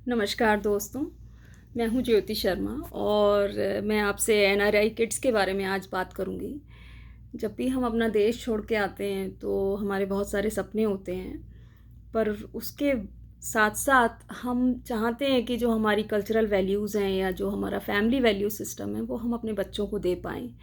नमस्कार दोस्तों, मैं हूँ ज्योति शर्मा और मैं आपसे एनआरआई किड्स के बारे में आज बात करूँगी। जब भी हम अपना देश छोड़ के आते हैं तो हमारे बहुत सारे सपने होते हैं, पर उसके साथ-साथ हम चाहते हैं कि जो हमारी कल्चरल वैल्यूज़ हैं या जो हमारा फैमिली वैल्यू सिस्टम है, वो हम अपने बच्चों को दे पाएँ।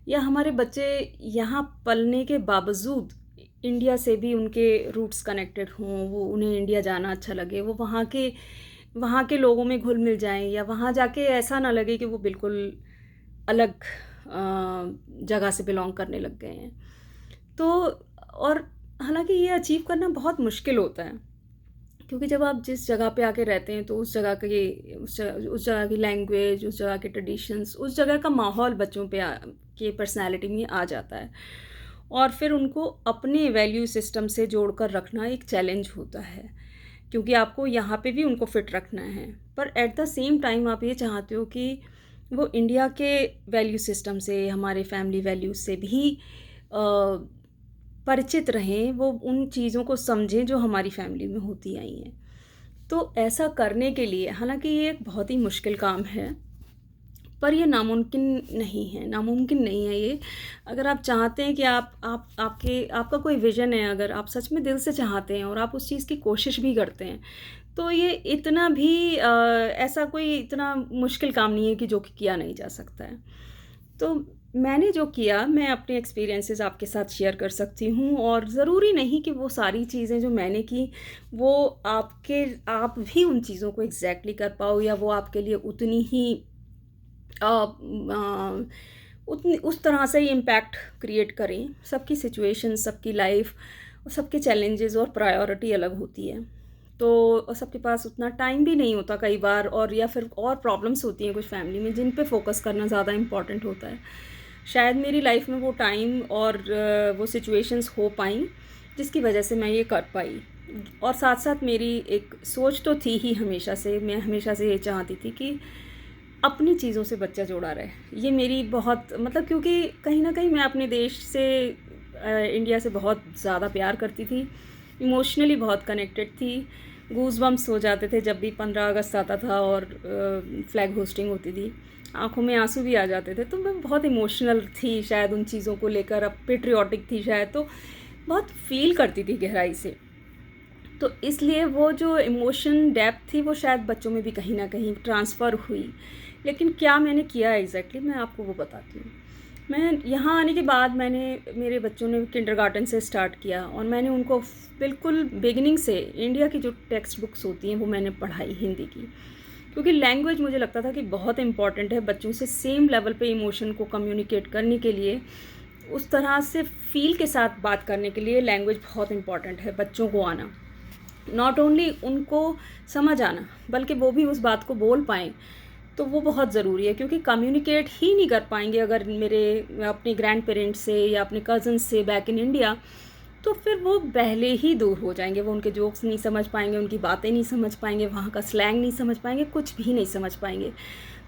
या हमारे बच्चे यहाँ पलने के बावजूद इंडिया से भी उनके रूट्स कनेक्टेड हों, वो उन्हें इंडिया जाना अच्छा लगे, वो वहाँ के लोगों में घुल-मिल जाएँ या वहाँ जाके ऐसा ना लगे कि वो बिल्कुल अलग जगह से बिलॉन्ग करने लग गए हैं। तो और हालाँकि ये अचीव करना बहुत मुश्किल होता है, क्योंकि जब आप जिस जगह पे आके रहते हैं तो उस जगह की लैंग्वेज, उस जगह के ट्रेडिशंस, उस जगह का माहौल बच्चों पे के पर्सनैलिटी में आ जाता है और फिर उनको अपने वैल्यू सिस्टम से जोड़कर रखना एक चैलेंज होता है। क्योंकि आपको यहाँ पे भी उनको फिट रखना है, पर एट द सेम टाइम आप ये चाहते हो कि वो इंडिया के वैल्यू सिस्टम से, हमारे फैमिली वैल्यूज़ से भी परिचित रहें, वो उन चीज़ों को समझें जो हमारी फैमिली में होती आई हैं। तो ऐसा करने के लिए हालाँकि ये एक बहुत ही मुश्किल काम है, पर ये नामुमकिन नहीं है ये। अगर आप चाहते हैं कि आपका कोई विज़न है, अगर आप सच में दिल से चाहते हैं और आप उस चीज़ की कोशिश भी करते हैं, तो ये इतना भी ऐसा कोई इतना मुश्किल काम नहीं है कि जो कि किया नहीं जा सकता है। तो मैंने जो किया, मैं अपने एक्सपीरियंसेस आपके साथ शेयर कर सकती हूँ और ज़रूरी नहीं कि वो सारी चीज़ें जो मैंने की, वो आप भी उन चीज़ों को एग्ज़ैक्टली कर पाओ या वो आपके लिए उतनी ही अ, अ, उतनी उस तरह से ही इम्पैक्ट क्रिएट करें। सबकी सिचुएशन, सबकी लाइफ, सबके चैलेंजेस और प्रायोरिटी अलग होती है। तो सबके पास उतना टाइम भी नहीं होता कई बार, और या फिर और प्रॉब्लम्स होती हैं कुछ फैमिली में जिन पे फोकस करना ज़्यादा इम्पॉर्टेंट होता है। शायद मेरी लाइफ में वो टाइम और वो सिचुएशंस हो पाई जिसकी वजह से मैं ये कर पाई। और साथ-साथ मेरी एक सोच तो थी ही हमेशा से, मैं हमेशा से ये चाहती थी कि अपनी चीज़ों से बच्चा जुड़ा रहे। ये मेरी बहुत मतलब, क्योंकि कहीं न कहीं मैं अपने देश से इंडिया से बहुत ज़्यादा प्यार करती थी, इमोशनली बहुत कनेक्टेड थी। गूज़बम्प्स हो जाते थे जब भी 15 अगस्त आता था और फ्लैग होस्टिंग होती थी। आँखों में आँसू भी आ जाते थे, तो मैं बहुत इमोशनल थी शायद उन चीज़ों को लेकर, अब पैट्रियोटिक थी शायद, तो बहुत फ़ील करती थी गहराई से। तो इसलिए वो जो इमोशन डेप्थ थी वो शायद बच्चों में भी कहीं न कहीं ट्रांसफ़र हुई। लेकिन क्या मैंने किया एग्ज़ैक्टली मैं आपको वो बताती हूँ। मैं यहाँ आने के बाद मेरे बच्चों ने किंडरगार्टन से स्टार्ट किया और मैंने उनको बिल्कुल बिगिनिंग से इंडिया की जो टेक्स्ट बुक्स होती हैं वो मैंने पढ़ाई हिंदी की। क्योंकि लैंग्वेज मुझे लगता था कि बहुत इम्पॉर्टेंट है बच्चों से सेम लेवल पे इमोशन को कम्युनिकेट करने के लिए, उस तरह से फ़ील के साथ बात करने के लिए लैंग्वेज बहुत इम्पॉर्टेंट है बच्चों को आना। नॉट ओनली उनको समझ आना, बल्कि वो भी उस बात को बोल पाएँ, तो वो बहुत ज़रूरी है। क्योंकि कम्युनिकेट ही नहीं कर पाएँगे अगर अपने ग्रैंड पेरेंट्स से या अपने कज़न्स से बैक इन इंडिया, तो फिर वो पहले ही दूर हो जाएँगे। वो उनके जोक्स नहीं समझ पाएँगे, उनकी बातें नहीं समझ पाएँगे, वहाँ का स्लैंग नहीं समझ पाएँगे, कुछ भी नहीं समझ पाएँगे।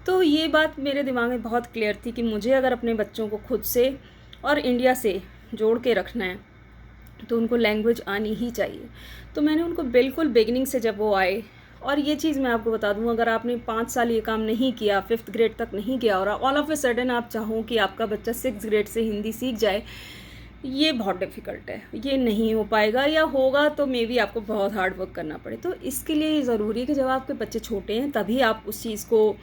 तो ये बात मेरे दिमाग में बहुत क्लियर थी कि मुझे अगर अपने बच्चों को खुद से और इंडिया से जोड़ के रखना है, तो उनको लैंग्वेज आनी ही चाहिए। तो मैंने उनको बिल्कुल बिगिनिंग से, जब वो आए, और ये चीज़ मैं आपको बता दूँ, अगर आपने 5 साल ये काम नहीं किया, 5th ग्रेड तक नहीं किया और ऑल ऑफ अ सडन आप चाहो कि आपका बच्चा 6th ग्रेड से हिंदी सीख जाए, ये बहुत डिफ़िकल्ट है। ये नहीं हो पाएगा, या होगा तो मेबी आपको बहुत हार्ड वर्क करना पड़े। तो इसके लिए ये ज़रूरी है कि जब आपके बच्चे छोटे हैं तभी आप उस चीज़ को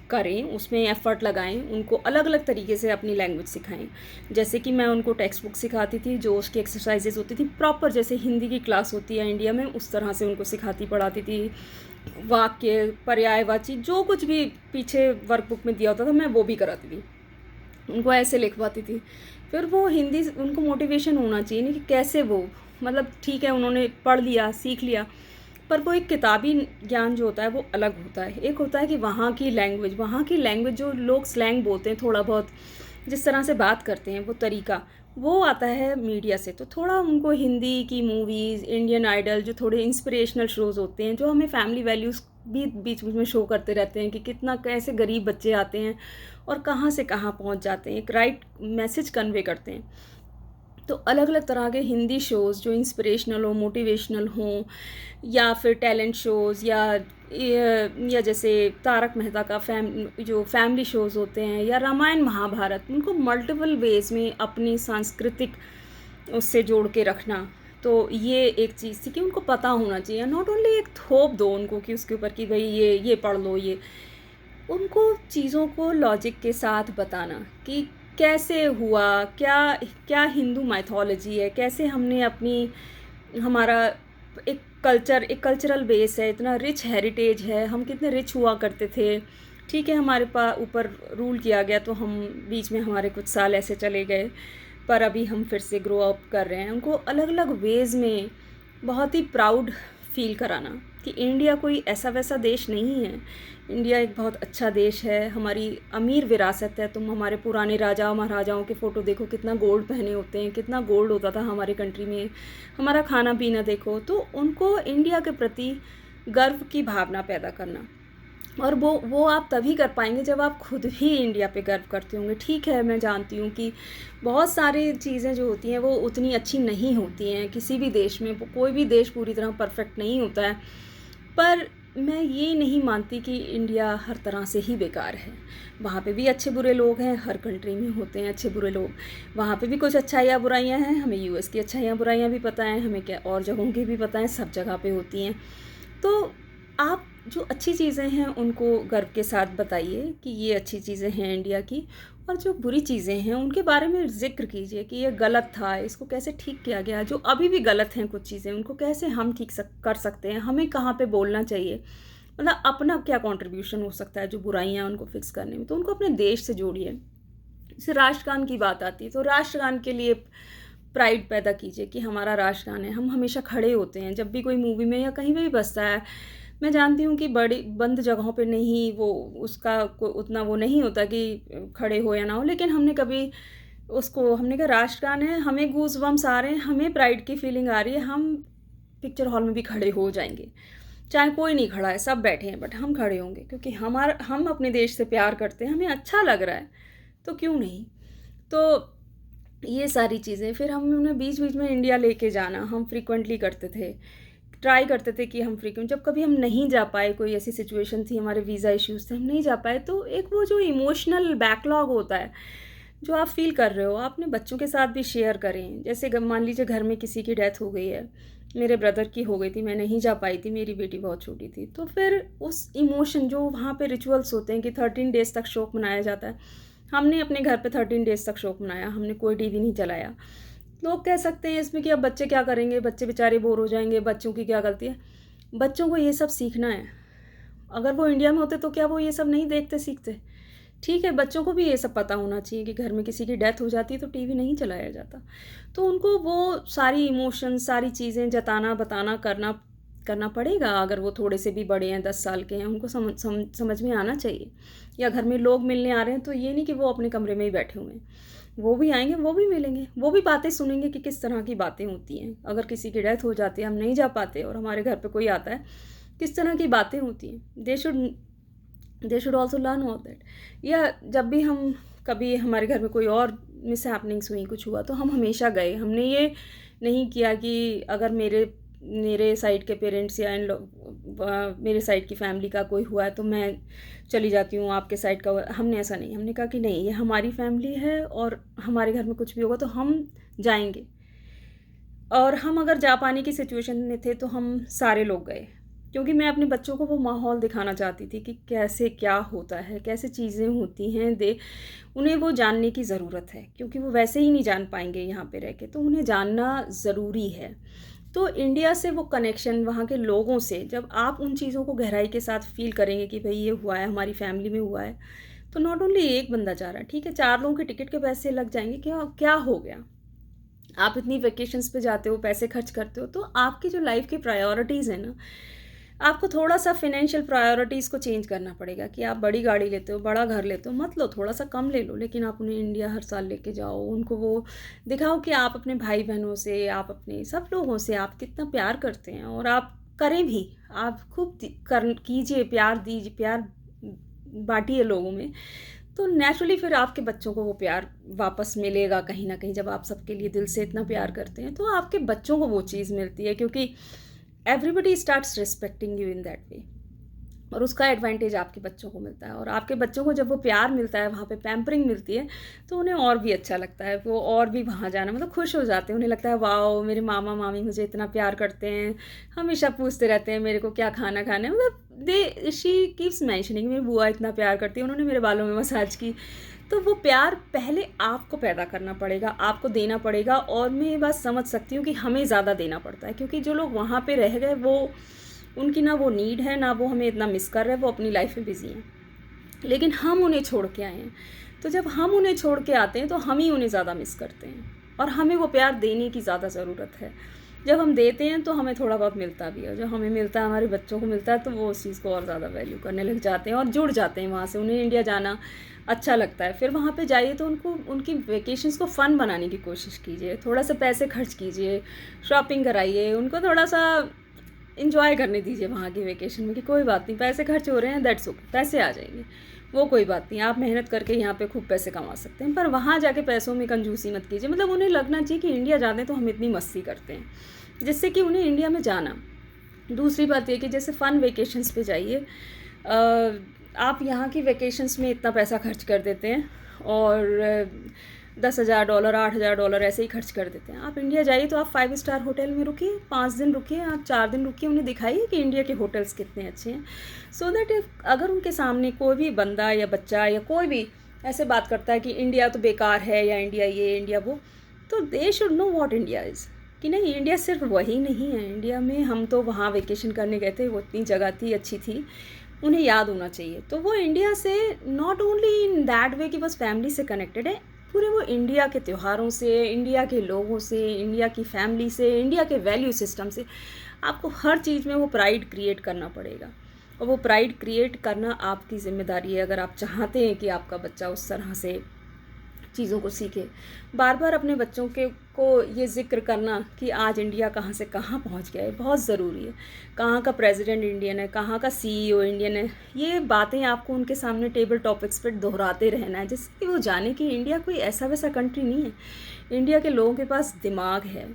करें, उसमें एफ़र्ट लगाएँ, उनको अलग-अलग तरीके से अपनी लैंग्वेज सिखाएँ। जैसे कि मैं उनको टेक्स्ट बुक सिखाती थी, जो उसकी एक्सरसाइज़ेज़ होती थी प्रॉपर जैसे हिंदी की क्लास होती है इंडिया में, उस तरह से उनको सिखाती पढ़ाती थी। वाक्य, पर्यायवाची, जो कुछ भी पीछे वर्कबुक में दिया होता था, मैं वो भी कराती थी। उनको ऐसे लिखवाती थी। फिर वो हिंदी उनको मोटिवेशन होना चाहिए ना कि कैसे वो, मतलब ठीक है उन्होंने पढ़ लिया, सीख लिया, पर वो एक किताबी ज्ञान जो होता है वो अलग होता है। एक होता है कि वहाँ की लैंग्वेज जो लोग स्लैंग बोलते हैं थोड़ा बहुत, जिस तरह से बात करते हैं वो तरीका, वो आता है मीडिया से। तो थोड़ा उनको हिंदी की मूवीज़, इंडियन आइडल, जो थोड़े इंस्पिरेशनल शोज़ होते हैं, जो हमें फैमिली वैल्यूज़ भी बीच-बीच में शो करते रहते हैं कि कितना कैसे गरीब बच्चे आते हैं और कहाँ से कहाँ पहुँच जाते हैं, एक राइट मैसेज कन्वे करते हैं। तो अलग अलग तरह के हिंदी शोज़ जो इंस्पिरेशनल हो, मोटिवेशनल हों, या फिर टैलेंट शोज़, या जैसे तारक मेहता का जो फैमिली शोज़ होते हैं, या रामायण महाभारत, उनको मल्टीपल वेज़ में अपनी सांस्कृतिक उससे जोड़ के रखना। तो ये एक चीज़ थी कि उनको पता होना चाहिए, नॉट ओनली एक थोप दो उनको कि उसके ऊपर कि भाई ये पढ़ लो, ये उनको चीज़ों को लॉजिक के साथ बताना कि कैसे हुआ, क्या क्या हिंदू माइथोलॉजी है, कैसे हमने हमारा एक कल्चरल बेस है, इतना रिच हेरिटेज है, हम कितने रिच हुआ करते थे। ठीक है, हमारे पास ऊपर रूल किया गया तो हम बीच में हमारे कुछ साल ऐसे चले गए, पर अभी हम फिर से ग्रो अप कर रहे हैं। उनको अलग अलग वेज़ में बहुत ही प्राउड फील कराना कि इंडिया कोई ऐसा वैसा देश नहीं है, इंडिया एक बहुत अच्छा देश है, हमारी अमीर विरासत है। तुम हमारे पुराने राजा महाराजाओं के फ़ोटो देखो, कितना गोल्ड पहने होते हैं, कितना गोल्ड होता था हमारे कंट्री में, हमारा खाना पीना देखो। तो उनको इंडिया के प्रति गर्व की भावना पैदा करना, और वो आप तभी कर पाएंगे जब आप खुद भी इंडिया पे गर्व करते होंगे। ठीक है, मैं जानती हूँ कि बहुत सारी चीज़ें जो होती हैं वो उतनी अच्छी नहीं होती हैं किसी भी देश में, कोई भी देश पूरी तरह परफेक्ट नहीं होता है, पर मैं ये नहीं मानती कि इंडिया हर तरह से ही बेकार है। वहाँ पे भी अच्छे बुरे लोग हैं, हर कंट्री में होते हैं अच्छे बुरे लोग, वहाँ पे भी कुछ अच्छाइयाँ बुराइयाँ हैं, हमें यूएस की अच्छाइयाँ बुराइयाँ भी पता हैं, हमें क्या और जगहों की भी पता है, सब जगह पे होती हैं। तो आप जो अच्छी चीज़ें हैं उनको गर्व के साथ बताइए कि ये अच्छी चीज़ें हैं इंडिया की, और जो बुरी चीज़ें हैं उनके बारे में ज़िक्र कीजिए कि ये गलत था, इसको कैसे ठीक किया गया, जो अभी भी गलत हैं कुछ चीज़ें उनको कैसे हम ठीक कर सकते हैं, हमें कहाँ पे बोलना चाहिए, मतलब अपना क्या कंट्रीब्यूशन हो सकता है जो बुराइयाँ उनको फिक्स करने में। तो उनको अपने देश से जोड़िए। जैसे राष्ट्रगान की बात आती है तो राष्ट्रगान के लिए प्राइड पैदा कीजिए कि हमारा राष्ट्रगान है, हम हमेशा खड़े होते हैं जब भी कोई मूवी में या कहीं भी बजता है। मैं जानती हूँ कि बड़ी बंद जगहों पे नहीं, वो उसका उतना वो नहीं होता कि खड़े हो या ना हो, लेकिन हमने कहा राष्ट्रगान है, हमें गूज बम्स आ रहे हैं, हमें प्राइड की फीलिंग आ रही है, हम पिक्चर हॉल में भी खड़े हो जाएंगे, चाहे कोई नहीं खड़ा है, सब बैठे हैं, बट हम खड़े होंगे क्योंकि हम अपने देश से प्यार करते हैं, हमें अच्छा लग रहा है, तो क्यों नहीं। तो ये सारी चीज़ें फिर हम उन्हें बीच बीच में इंडिया लेके जाना हम फ्रीक्वेंटली करते थे, ट्राई करते थे कि हम फ्रीक्वेंट, जब कभी हम नहीं जा पाए, कोई ऐसी सिचुएशन थी, हमारे वीज़ा इश्यूज़ थे, हम नहीं जा पाए, तो एक वो जो इमोशनल बैकलॉग होता है जो आप फील कर रहे हो, आप अपने बच्चों के साथ भी शेयर करें। जैसे मान लीजिए घर में किसी की डेथ हो गई है, मेरे ब्रदर की हो गई थी, मैं नहीं जा पाई थी, मेरी बेटी बहुत छोटी थी, तो फिर उस इमोशन जो वहाँ पे रिचुअल्स होते हैं कि 13 डेज़ तक शोक मनाया जाता है, हमने अपने घर पे 13 डेज़ तक शोक मनाया, हमने कोई टीवी नहीं चलाया। लोग कह सकते हैं इसमें कि अब बच्चे क्या करेंगे, बच्चे बेचारे बोर हो जाएंगे, बच्चों की क्या गलती है। बच्चों को ये सब सीखना है, अगर वो इंडिया में होते तो क्या वो ये सब नहीं देखते सीखते। ठीक है, बच्चों को भी ये सब पता होना चाहिए कि घर में किसी की डेथ हो जाती है तो टीवी नहीं चलाया जाता। तो उनको वो सारी इमोशंस, सारी चीज़ें जताना बताना करना पड़ेगा। अगर वो थोड़े से भी बड़े हैं, 10 साल के हैं, उनको समझ में आना चाहिए। या घर में लोग मिलने आ रहे हैं तो ये नहीं कि वो अपने कमरे में ही बैठे हुए हैं, वो भी आएंगे, वो भी मिलेंगे, वो भी बातें सुनेंगे कि किस तरह की बातें होती हैं। अगर किसी की डेथ हो जाती है, हम नहीं जा पाते और हमारे घर पे कोई आता है, किस तरह की बातें होती हैं, they should also learn all that. या जब भी हम कभी हमारे घर में कोई और मिस हैपनिंग्स हुई, कुछ हुआ, तो हम हमेशा गए। हमने ये नहीं किया कि अगर मेरे साइड के पेरेंट्स या इन लोग मेरे साइड की फैमिली का कोई हुआ है तो मैं चली जाती हूँ, आपके साइड का हमने ऐसा नहीं, हमने कहा कि नहीं, ये हमारी फैमिली है और हमारे घर में कुछ भी होगा तो हम जाएंगे। और हम अगर जा पाने की सिचुएशन में थे तो हम सारे लोग गए, क्योंकि मैं अपने बच्चों को वो माहौल दिखाना चाहती थी कि कैसे क्या होता है, कैसे चीज़ें होती हैं, उन्हें वो जानने की ज़रूरत है, क्योंकि वो वैसे ही नहीं जान पाएंगे यहाँ पे रह के, तो उन्हें जानना ज़रूरी है। तो इंडिया से वो कनेक्शन, वहाँ के लोगों से जब आप उन चीज़ों को गहराई के साथ फील करेंगे कि भाई ये हुआ है, हमारी फैमिली में हुआ है, तो नॉट ओनली एक बंदा जा रहा है, ठीक है, 4 लोगों के टिकट के पैसे लग जाएंगे, क्या क्या हो गया। आप इतनी वेकेशंस पे जाते हो, पैसे खर्च करते हो, तो आपकी जो लाइफ की प्रायोरिटीज़ है ना, आपको थोड़ा सा फिनेंशियल प्रायोरिटीज़ को चेंज करना पड़ेगा। कि आप बड़ी गाड़ी लेते हो, बड़ा घर लेते हो, मत लो, थोड़ा सा कम ले लो, लेकिन आप उन्हें इंडिया हर साल लेके जाओ, उनको वो दिखाओ कि आप अपने भाई बहनों से, आप अपने सब लोगों से आप कितना प्यार करते हैं, और आप करें भी, आप खूब कीजिए, प्यार दीजिए, प्यार बांटिए लोगों में, तो नेचुरली फिर आपके बच्चों को वो प्यार वापस मिलेगा कहीं ना कहीं। जब आप सबके लिए दिल से इतना प्यार करते हैं तो आपके बच्चों को वो चीज़ मिलती है, क्योंकि everybody starts respecting you in that way, और उसका एडवांटेज आपके बच्चों को मिलता है। और आपके बच्चों को जब वो प्यार मिलता है, वहाँ पे पैम्परिंग मिलती है, तो उन्हें और भी अच्छा लगता है, वो और भी वहाँ जाना मतलब खुश हो जाते हैं। उन्हें लगता है वाओ, मेरे मामा मामी मुझे इतना प्यार करते हैं, हमेशा पूछते रहते हैं मेरे को क्या खाना खाना है। मतलब दे शी कीप्स मैंशनिंग, मेरी बुआ इतना प्यार करती है, उन्होंने मेरे बालों में मसाज की। तो वो प्यार पहले आपको पैदा करना पड़ेगा, आपको देना पड़ेगा। और मैं ये बात समझ सकती हूँ कि हमें ज़्यादा देना पड़ता है, क्योंकि जो लोग वहाँ पे रह गए वो उनकी ना वो नीड है, ना वो हमें इतना मिस कर रहे हैं, वो अपनी लाइफ में बिजी हैं। लेकिन हम उन्हें छोड़ के आए हैं, तो जब हम उन्हें छोड़ के आते हैं तो हम ही उन्हें ज़्यादा मिस करते हैं, और हमें वो प्यार देने की ज़्यादा ज़रूरत है। जब हम देते हैं तो हमें थोड़ा बहुत मिलता भी है, जब हमें मिलता है, हमारे बच्चों को मिलता है, तो वो उस चीज़ को और ज़्यादा वैल्यू करने लग जाते हैं और जुड़ जाते हैं वहाँ से। उन्हें इंडिया जाना अच्छा लगता है। फिर वहाँ पे जाइए तो उनको उनकी वेकेशंस को फ़न बनाने की कोशिश कीजिए, थोड़ा सा पैसे खर्च कीजिए, शॉपिंग कराइए, उनको थोड़ा सा इंजॉय करने दीजिए वहाँ की वेकेशन में, कि कोई बात नहीं, पैसे खर्च हो रहे हैं, दैट्स ओके, पैसे आ जाएंगे, वो कोई बात नहीं, आप मेहनत करके यहाँ पे खूब पैसे कमा सकते हैं। पर वहाँ जाके पैसों में कंजूसी मत कीजिए। मतलब उन्हें लगना चाहिए कि इंडिया जाते हैं तो हम इतनी मस्ती करते हैं, जिससे कि उन्हें इंडिया में जाना। दूसरी बात ये कि जैसे फ़न वेकेशंस पे जाइए, आप यहाँ की वेकेशंस में इतना पैसा खर्च कर देते हैं, और $10,000 $8,000 ऐसे ही खर्च कर देते हैं। आप इंडिया जाइए तो आप 5 स्टार होटल में रुकिए, 5 दिन रुकिए, आप 4 दिन रुकिए, उन्हें दिखाइए कि इंडिया के होटल्स कितने अच्छे हैं। सो दैट अगर उनके सामने कोई भी बंदा या बच्चा या कोई भी ऐसे बात करता है कि इंडिया तो बेकार है, या इंडिया ये इंडिया वो, तो they should know what India is, कि नहीं, इंडिया सिर्फ वही नहीं है। इंडिया में हम तो वहाँ वेकेशन करने गए थे, वो इतनी जगह थी, अच्छी थी, उन्हें याद होना चाहिए। तो वो इंडिया से not only in that way कि बस फैमिली से कनेक्टेड है, पूरे वो इंडिया के त्योहारों से, इंडिया के लोगों से, इंडिया की फैमिली से, इंडिया के वैल्यू सिस्टम से, आपको हर चीज़ में वो प्राइड क्रिएट करना पड़ेगा। और वो प्राइड क्रिएट करना आपकी ज़िम्मेदारी है, अगर आप चाहते हैं कि आपका बच्चा उस तरह से चीज़ों को सीखे। बार बार अपने बच्चों के को ये ज़िक्र करना कि आज इंडिया कहाँ से कहाँ पहुँच गया है, बहुत ज़रूरी है। कहाँ का प्रेसिडेंट इंडियन है, कहाँ का सीईओ इंडियन है, ये बातें आपको उनके सामने टेबल टॉपिक्स पर दोहराते रहना है, जिससे कि वो जाने कि इंडिया कोई ऐसा वैसा कंट्री नहीं है। इंडिया के लोगों के पास दिमाग है,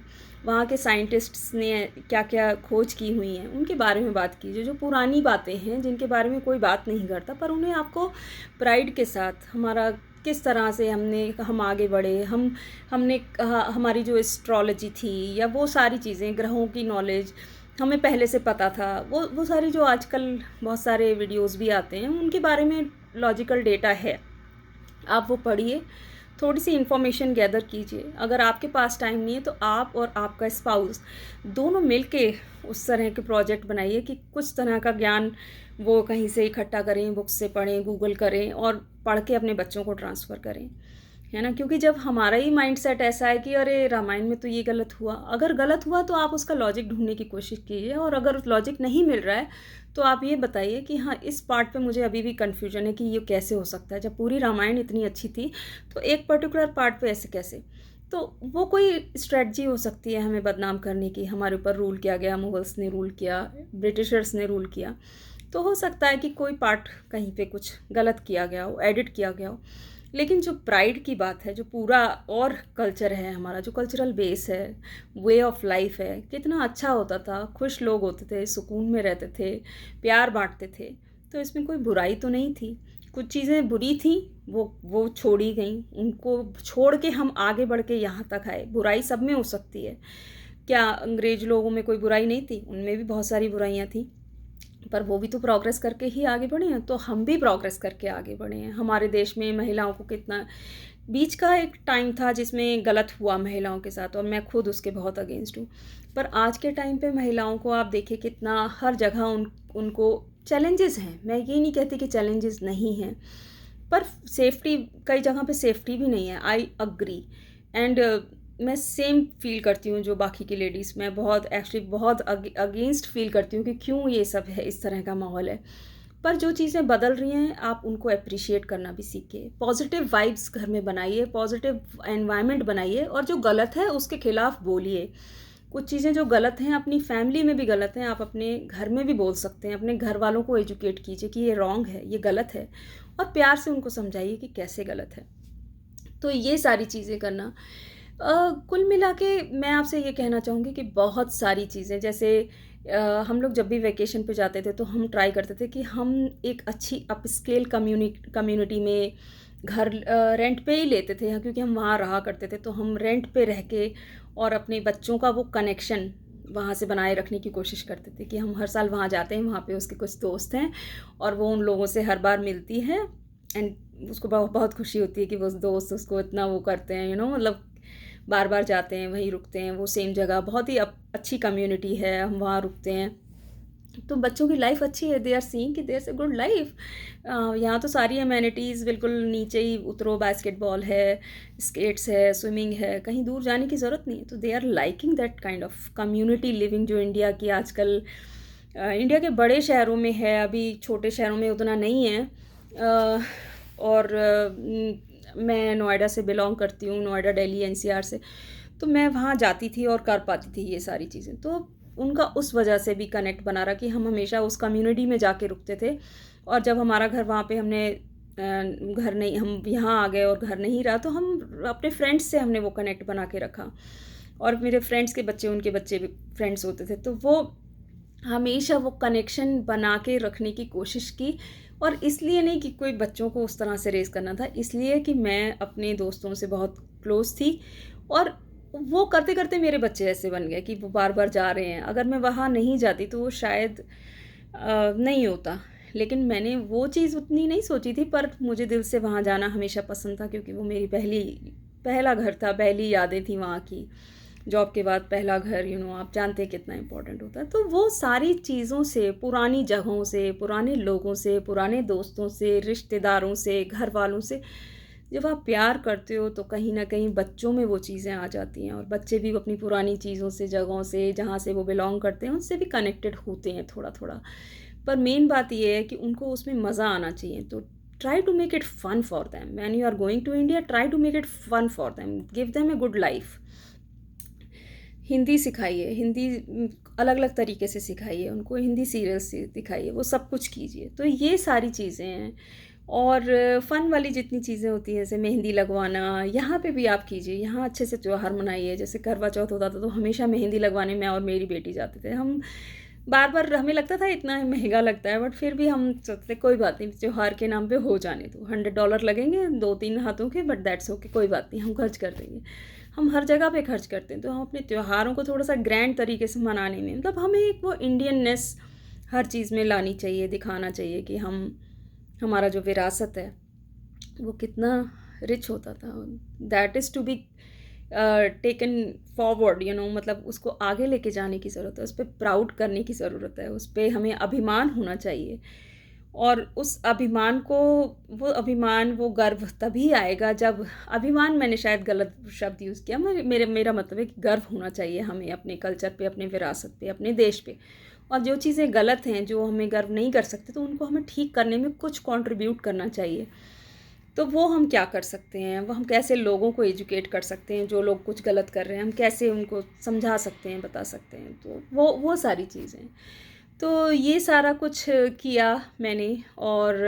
वहाँ के साइंटिस्ट्स ने क्या क्या खोज की हुई हैं, उनके बारे में बात कीजिए। जो पुरानी बातें हैं जिनके बारे में कोई बात नहीं करता, पर उन्हें आपको प्राइड के साथ हमारा किस तरह से हम आगे बढ़े, हमने हमारी जो एस्ट्रोलॉजी थी या वो सारी चीज़ें, ग्रहों की नॉलेज हमें पहले से पता था, वो सारी जो आजकल बहुत सारे वीडियोस भी आते हैं उनके बारे में लॉजिकल डेटा है, आप वो पढ़िए, थोड़ी सी इन्फॉर्मेशन गैदर कीजिए। अगर आपके पास टाइम नहीं है तो आप और आपका स्पाउस दोनों मिलके उस तरह के प्रोजेक्ट बनाइए कि कुछ तरह का ज्ञान वो कहीं से इकट्ठा करें, बुक्स से पढ़ें, गूगल करें और पढ़ के अपने बच्चों को ट्रांसफ़र करें, है ना। क्योंकि जब हमारा ही माइंडसेट ऐसा है कि अरे रामायण में तो ये गलत हुआ, अगर गलत हुआ तो आप उसका लॉजिक ढूंढने की कोशिश कीजिए, और अगर लॉजिक नहीं मिल रहा है तो आप ये बताइए कि हाँ, इस पार्ट पे मुझे अभी भी कन्फ्यूजन है कि ये कैसे हो सकता है, जब पूरी रामायण इतनी अच्छी थी तो एक पर्टिकुलर पार्ट पे ऐसे कैसे। तो वो कोई स्ट्रेटजी हो सकती है हमें बदनाम करने की, हमारे ऊपर रूल किया गया, मुगल्स ने रूल किया, ब्रिटिशर्स ने रूल किया, तो हो सकता है कि कोई पार्ट कहीं पे कुछ गलत किया गया हो, एडिट किया गया हो। लेकिन जो प्राइड की बात है, जो पूरा और कल्चर है हमारा, जो कल्चरल बेस है, वे ऑफ लाइफ है, कितना अच्छा होता था, खुश लोग होते थे, सुकून में रहते थे, प्यार बांटते थे, तो इसमें कोई बुराई तो नहीं थी। कुछ चीज़ें बुरी थी, वो छोड़ी गई, उनको छोड़ के हम आगे बढ़ के यहाँ तक आए। बुराई सब में हो सकती है, क्या अंग्रेज लोगों में कोई बुराई नहीं थी? उनमें भी बहुत सारी बुराइयाँ थी, पर वो भी तो प्रोग्रेस करके ही आगे बढ़े हैं, तो हम भी प्रोग्रेस करके आगे बढ़े हैं। हमारे देश में महिलाओं को कितना, बीच का एक टाइम था जिसमें गलत हुआ महिलाओं के साथ, और मैं खुद उसके बहुत अगेंस्ट हूँ, पर आज के टाइम पे महिलाओं को आप देखिए कितना हर जगह उनको चैलेंजेस हैं। मैं ये नहीं कहती कि चैलेंजेस नहीं हैं, पर सेफ्टी, कई जगह पे सेफ्टी भी नहीं है, आई अग्री। एंड मैं सेम फील करती हूँ जो बाकी की लेडीज़, मैं बहुत एक्चुअली बहुत अगेंस्ट फील करती हूँ कि क्यों ये सब है, इस तरह का माहौल है। पर जो चीज़ें बदल रही हैं आप उनको अप्रिशिएट करना भी सीखिए, पॉजिटिव वाइब्स घर में बनाइए, पॉजिटिव एनवायरनमेंट बनाइए, और जो गलत है उसके खिलाफ बोलिए। कुछ चीज़ें जो गलत हैं अपनी फैमिली में भी गलत हैं, आप अपने घर में भी बोल सकते हैं। अपने घर वालों को एजुकेट कीजिए कि ये रॉन्ग है, ये गलत है, और प्यार से उनको समझाइए कि कैसे गलत है। तो ये सारी चीज़ें करना, कुल मिला के मैं आपसे ये कहना चाहूँगी कि बहुत सारी चीज़ें, जैसे हम लोग जब भी वैकेशन पे जाते थे तो हम ट्राई करते थे कि हम एक अच्छी अपस्केल कम्युनिटी में घर रेंट पे ही लेते थे, क्योंकि हम वहाँ रहा करते थे। तो हम रेंट पे रह के और अपने बच्चों का वो कनेक्शन वहाँ से बनाए रखने की कोशिश करते थे कि हम हर साल वहाँ जाते हैं, वहाँ पे उसके कुछ दोस्त हैं और वो उन लोगों से हर बार मिलती है, एंड उसको बहुत खुशी होती है कि वो दोस्त उसको इतना वो करते हैं, मतलब बार बार जाते हैं, वहीं रुकते हैं, वो सेम जगह, बहुत ही अच्छी कम्युनिटी है, हम वहाँ रुकते हैं। तो बच्चों की लाइफ अच्छी है, दे आर सीइंग कि there is a good life. यहाँ तो सारी अमेनिटीज़ बिल्कुल नीचे ही उतरो, बास्केटबॉल है, स्केट्स है, स्विमिंग है, कहीं दूर जाने की ज़रूरत नहीं है। तो they are liking that kind of community living, जो इंडिया की आजकल इंडिया के बड़े शहरों में है, अभी छोटे शहरों में उतना नहीं है। और मैं नोएडा से बिलोंग करती हूँ, नोएडा, दिल्ली, एनसीआर से। तो मैं वहाँ जाती थी और कर पाती थी ये सारी चीज़ें। तो उनका उस वजह से भी कनेक्ट बना रहा कि हम हमेशा उस कम्युनिटी में जाके रुकते थे, और जब हमारा घर वहाँ पे हमने घर नहीं, हम यहाँ आ गए और घर नहीं रहा, तो हम अपने फ्रेंड्स से हमने वो कनेक्ट बना के रखा। और मेरे फ्रेंड्स के बच्चे, उनके बच्चे भी फ्रेंड्स होते थे, तो वो हमेशा वो कनेक्शन बना के रखने की कोशिश की। और इसलिए नहीं कि कोई बच्चों को उस तरह से रेज़ करना था, इसलिए कि मैं अपने दोस्तों से बहुत क्लोज़ थी, और वो करते करते मेरे बच्चे ऐसे बन गए कि वो बार बार जा रहे हैं। अगर मैं वहाँ नहीं जाती तो वो शायद नहीं होता, लेकिन मैंने वो चीज़ उतनी नहीं सोची थी, पर मुझे दिल से वहाँ जाना हमेशा पसंद था, क्योंकि वो मेरी पहला घर था, पहली यादें थी वहाँ की। जॉब के बाद पहला घर, आप जानते हैं कितना इम्पोर्टेंट होता है। तो वो सारी चीज़ों से, पुरानी जगहों से, पुराने लोगों से, पुराने दोस्तों से, रिश्तेदारों से, घर वालों से जब आप प्यार करते हो तो कहीं ना कहीं बच्चों में वो चीज़ें आ जाती हैं, और बच्चे भी अपनी पुरानी चीज़ों से, जगहों से, जहाँ से वो बिलोंग करते हैं, उनसे भी कनेक्टेड होते हैं थोड़ा थोड़ा। पर मेन बात ये है कि उनको उसमें मज़ा आना चाहिए। तो try to make it fun for them when you are going to India, try to make it fun for them, give them a good life. Hindi सिखाइए, हिंदी अलग अलग तरीके से सिखाइए उनको, हिंदी सीरियल्स दिखाइए, वो सब कुछ कीजिए। तो ये सारी चीज़ें हैं। और फ़न वाली जितनी चीज़ें होती हैं, जैसे मेहंदी लगवाना, यहाँ पे भी आप कीजिए। यहाँ अच्छे से त्योहार मनाइए। जैसे करवा चौथ होता था तो हमेशा मेहंदी लगवाने मैं और मेरी बेटी जाते थे। हम बार बार, हमें लगता था इतना महंगा लगता है, बट फिर भी हम सोचते कोई बात नहीं, त्योहार के नाम पे हो जाने दो, $100 लगेंगे 2-3 हाथों के, बट दैट्स ओके, कोई बात नहीं, हम खर्च कर देंगे। हम हर जगह पे खर्च करते हैं। तो हम अपने त्योहारों को थोड़ा सा ग्रैंड तरीके से मनाने में, मतलब हमें एक वो इंडियननेस हर चीज़ में लानी चाहिए, दिखाना चाहिए कि हमारा जो विरासत है वो कितना रिच होता था। That is to be taken forward, मतलब उसको आगे लेके जाने की ज़रूरत है, उस पर प्राउड करने की ज़रूरत है, उस पर हमें अभिमान होना चाहिए। और उस अभिमान को, वो अभिमान, वो गर्व तभी आएगा जब, अभिमान मैंने शायद गलत शब्द यूज़ किया, मेरा मतलब है कि गर्व होना चाहिए हमें अपने कल्चर पे, अपने विरासत पे, अपने देश पे। और जो चीज़ें गलत हैं, जो हमें गर्व नहीं कर सकते, तो उनको हमें ठीक करने में कुछ कंट्रीब्यूट करना चाहिए। तो वो हम क्या कर सकते हैं, वो हम कैसे लोगों को एजुकेट कर सकते हैं, जो लोग कुछ गलत कर रहे हैं, हम कैसे उनको समझा सकते हैं, बता सकते हैं। तो वो सारी चीज़ें। तो ये सारा कुछ किया मैंने, और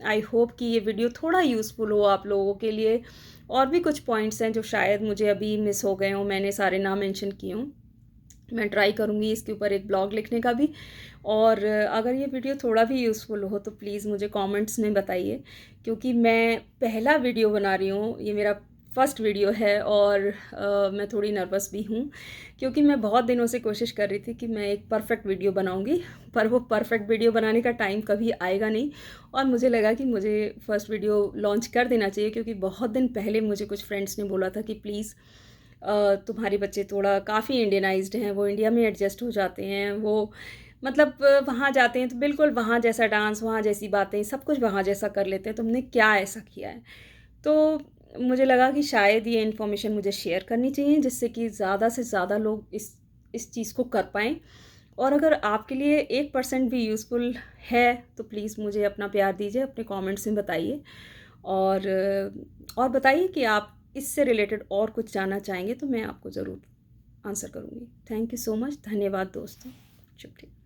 आई होप कि ये वीडियो थोड़ा यूज़फुल हो आप लोगों के लिए। और भी कुछ पॉइंट्स हैं जो शायद मुझे अभी मिस हो गए हों, मैंने सारे ना मेंशन किए हों। मैं ट्राई करूँगी इसके ऊपर एक ब्लॉग लिखने का भी। और अगर ये वीडियो थोड़ा भी यूज़फुल हो तो प्लीज़ मुझे कमेंट्स में बताइए, क्योंकि मैं पहला वीडियो बना रही हूँ, ये मेरा फर्स्ट वीडियो है। और मैं थोड़ी नर्वस भी हूँ, क्योंकि मैं बहुत दिनों से कोशिश कर रही थी कि मैं एक परफेक्ट वीडियो बनाऊँगी, पर वो परफेक्ट वीडियो बनाने का टाइम कभी आएगा नहीं। और मुझे लगा कि मुझे फर्स्ट वीडियो लॉन्च कर देना चाहिए, क्योंकि बहुत दिन पहले मुझे कुछ फ्रेंड्स ने बोला था कि प्लीज़ तुम्हारे बच्चे थोड़ा काफ़ी इंडियनाइज्ड हैं, वो इंडिया में एडजस्ट हो जाते हैं, वो मतलब वहाँ जाते हैं तो बिल्कुल वहाँ जैसा डांस, वहाँ जैसी बातें, सब कुछ वहाँ जैसा कर लेते हैं, तुमने क्या ऐसा किया है। तो मुझे लगा कि शायद ये इन्फॉर्मेशन मुझे शेयर करनी चाहिए, जिससे कि ज़्यादा से ज़्यादा लोग इस चीज़ को कर पाएँ। और अगर आपके लिए 1% भी यूज़फुल है तो प्लीज़ मुझे अपना प्यार दीजिए, अपने कमेंट्स में बताइए। और बताइए कि आप इससे रिलेटेड और कुछ जानना चाहेंगे तो मैं आपको ज़रूर आंसर करूँगी। Thank you so much. धन्यवाद दोस्तों। शुक्रिया।